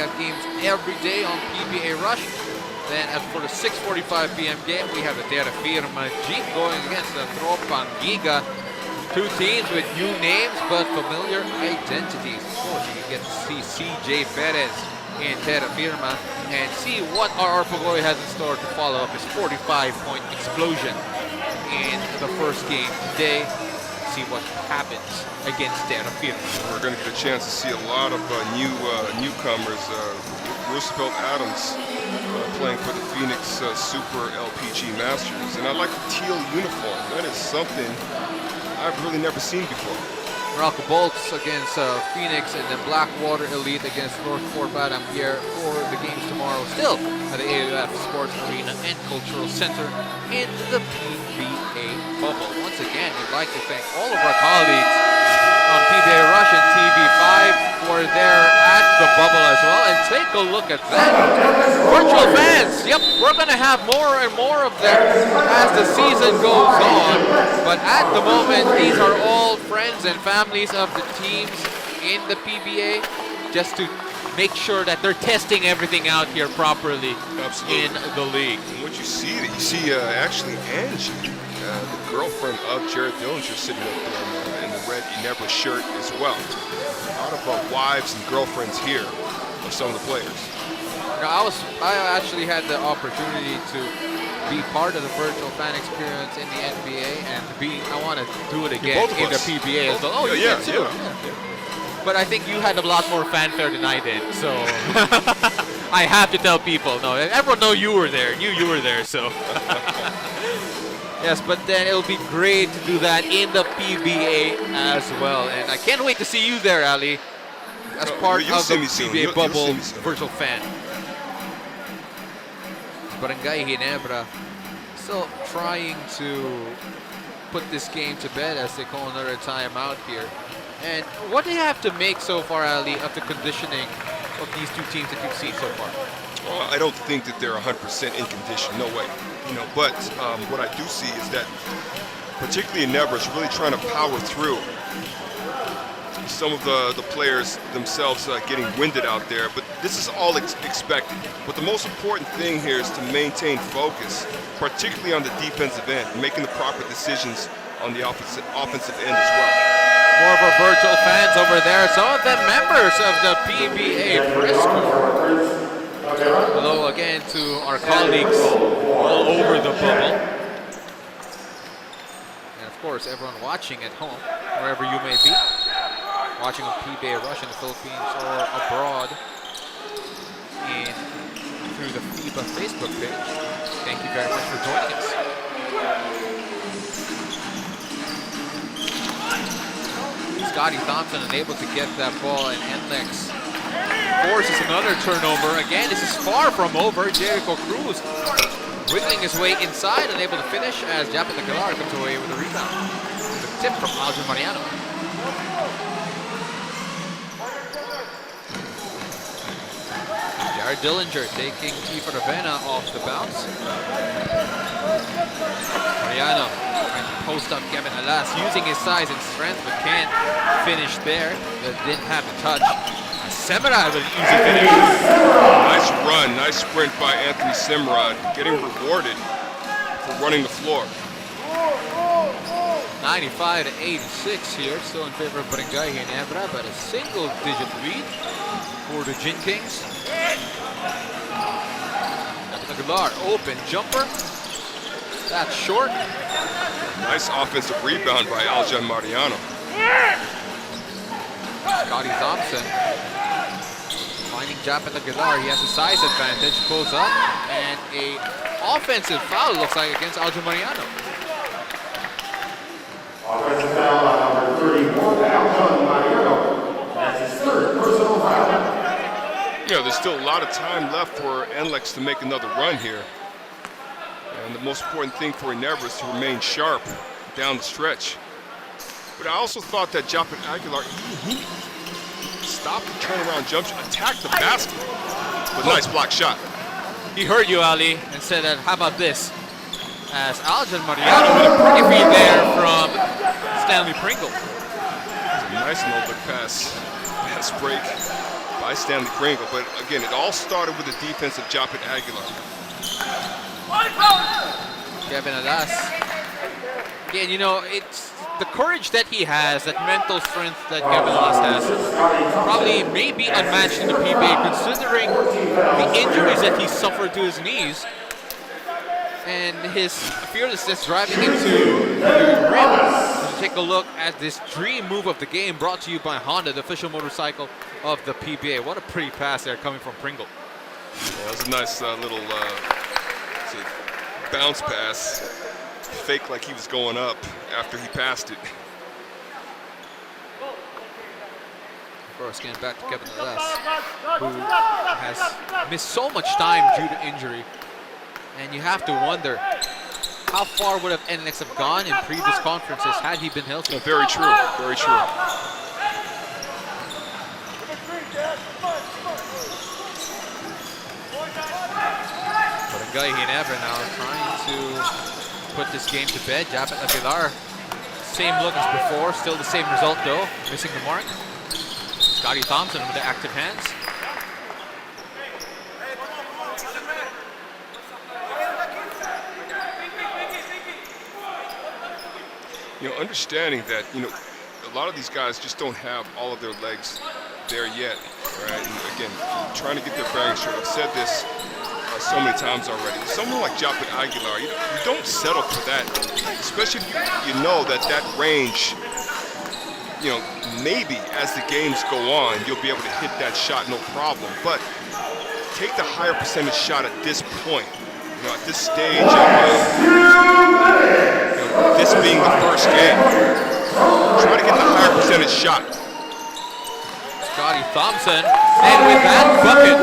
have games every day on PBA Rush. Then as for the 6:45 p.m. game, we have the Terra Firma G going against the Tropa Giga. Two teams with new names but familiar identities. Of course, you get to see CJ Perez in Terra Firma and see what our Arpagoy has in store to follow up his 45-point explosion in the first game today. See what happens against Terra Firma. We're going to get a chance to see a lot of newcomers. Roosevelt Adams playing for the Phoenix Super LPG Masters. And I like the teal uniform. That is something I've really never seen before. Morocco Bolts against Phoenix, and then Blackwater Elite against North Fort Badambier for the games tomorrow. Still at the AUF Sports Arena and Cultural Center in the PBA bubble. Once again, we'd like to thank all of our colleagues on PBA Rush and TV5 for there at the bubble as well. And take a look at that. Virtual fans. Yep, we're going to have more and more of them as the season goes on. But at the moment, these are all friends and families of the teams in the PBA, just to make sure that they're testing everything out here properly. Absolutely. In the league. And what you see actually Angie, the girlfriend of Jared Dillinger, sitting up there in the red Ginebra shirt as well. A lot of wives and girlfriends here of some of the players. Now, I actually had the opportunity to be part of the virtual fan experience in the NBA, and I want to do it again in the PBA as well. Oh, you did too. Yeah. But I think you had a lot more fanfare than I did, so I have to tell people. No, everyone know you were there. You were there, so. Yes, but then it'll be great to do that in the PBA as well, and I can't wait to see you there, Ali, as part of the PBA bubble virtual fan. Barangay Ginebra still trying to put this game to bed as they call another timeout here. And what do you have to make so far, Ali, of the conditioning of these two teams that you've seen so far? Well, I don't think that they're 100% in condition, no way. But what I do see is that, particularly Ginebra, is really trying to power through. Some of the players themselves getting winded out there, but this is all expected. But the most important thing here is to maintain focus, particularly on the defensive end, making the proper decisions on the offensive end as well. More of our virtual fans over there, some of them members of the PBA press corps. Hello again to our colleagues all over the bubble. And of course, everyone watching at home, wherever you may be. Watching on PBA Rush in the Philippines or abroad through the FIBA Facebook page. Thank you very much for joining us. Scotty Thompson unable to get that ball, and Nlex forces another turnover. Again, this is far from over. Jericho Cruz wiggling his way inside, unable to finish as Japet Aguilar comes away with a rebound. With a tip from Alvin Mariano. Jared Dillinger taking Kiefer Ravena off the bounce. Mariano trying to post up Kevin Alas, using his size and strength, but can't finish there. Didn't have the touch. Semerad with an easy finish. Nice run, nice sprint by Anthony Semerad, getting rewarded for running the floor. 95-86 here, still in favor of Barangay Ginebra, but a single-digit lead for the Gin Kings. Aguilar, open jumper. That's short. Nice offensive rebound by Aljan Mariano. Scotty Thompson finding Japet Aguilar. He has a size advantage, pulls up, and a offensive foul looks like against Aljan Mariano. Offensive foul on number 31, Aljan Mariano. That's his third personal foul. There's still a lot of time left for Nlex to make another run here. And the most important thing for Ginebra is to remain sharp down the stretch. But I also thought that Japet Aguilar, he stopped the turnaround jump shot, attacked the basket with a nice block shot. He heard you, Ali, and said that, how about this? As Aljan Mariano with a pretty feed there from Stanley Pringle. A nice little bit pass break by Stanley Pringle. But again, it all started with the defense of Japet Aguilar. Kevin Alas. Again, you know, it's the courage that he has, that mental strength that Kevin Alas has, probably maybe unmatched in the PBA, considering the injuries that he suffered to his knees and his fearlessness driving into the rim. Let's take a look at this dream move of the game, brought to you by Honda, the official motorcycle of the PBA. What a pretty pass there coming from Pringle. Yeah, that was a nice little bounce pass. Fake like he was going up after he passed it. Of course, getting back to Kevin Alas, who has missed so much time due to injury. And you have to wonder, how far would Nlex have gone in previous conferences had he been healthy? Very true, very true. But Ginebra now trying to put this game to bed. Japet Aguilar, same look as before, still the same result though, missing the mark. Scotty Thompson with the active hands. You know, understanding that, you know, a lot of these guys just don't have all of their legs there yet, right? And again, trying to get their bearings straight. I've said this so many times already. Someone like Japet Aguilar, you don't settle for that, especially if you know that range, you know, maybe as the games go on, you'll be able to hit that shot no problem. But take the higher percentage shot at this point. You know, at this stage of this being the first game, try to get the higher percentage shot. Scotty Thompson, and with that bucket,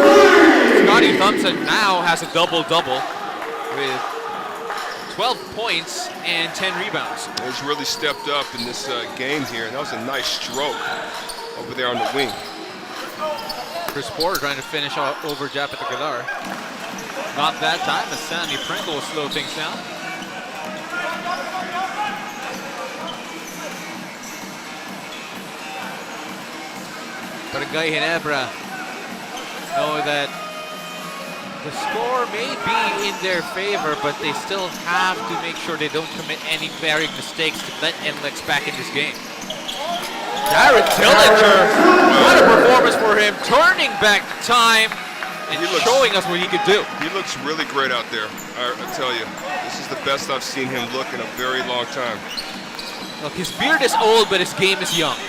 Scotty Thompson now has a double-double with 12 points and 10 rebounds. He's really stepped up in this game here, and that was a nice stroke over there on the wing. Chris Porter trying to finish over Japet Aguilar. Not that time, as Stanley Pringle will slow things down. But Ginebra know that the score may be in their favor, but they still have to make sure they don't commit any glaring mistakes to let Nlex back in this game. Jared Dillinger, what a performance for him, turning back the time and showing us what he could do. He looks really great out there, I tell you. This is the best I've seen him look in a very long time. Look, his beard is old, but his game is young.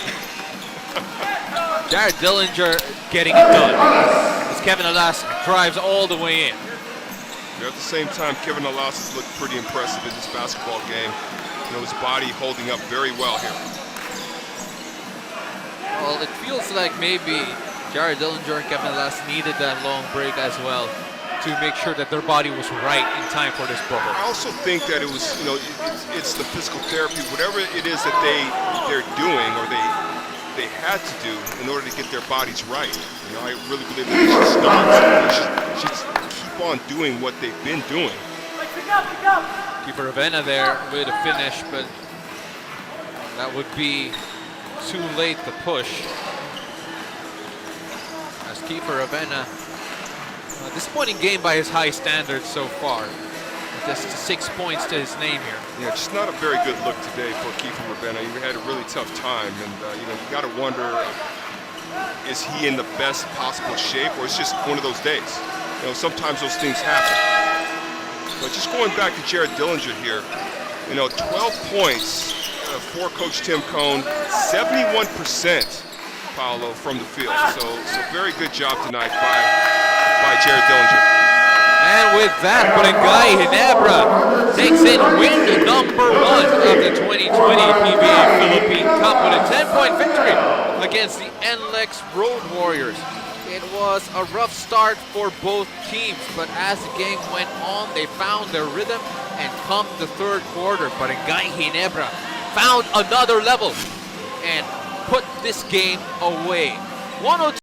Jared Dillinger getting it done as Kevin Alas drives all the way in. Yeah, at the same time, Kevin Alas has looked pretty impressive in this basketball game. You know, his body holding up very well here. Well, it feels like maybe Jared Dillinger and Kevin Alas needed that long break as well to make sure that their body was right in time for this bubble. I also think that it was, you know, it's the physical therapy, whatever it is that they're doing or they had to do in order to get their bodies right. You know, I really believe that they should keep on doing what they've been doing. Keeper Ravenna there with a finish, but that would be too late to push. As Keeper Ravenna, a disappointing game by his high standards so far. Just 6 points to his name here. Yeah, just not a very good look today for Kiefer Ravenna. He had a really tough time, and you know, you got to wonder, is he in the best possible shape, or it's just one of those days? You know, sometimes those things happen. But just going back to Jared Dillinger here, you know, 12 points for Coach Tim Cohn, 71%, Paolo, from the field. So very good job tonight by Jared Dillinger. And with that, Ginebra takes in win number 1 of the 2020 PBA Philippine Cup with a 10-point victory against the Nlex Road Warriors. It was a rough start for both teams, but as the game went on, they found their rhythm and come the third quarter. But Ginebra found another level and put this game away. 102.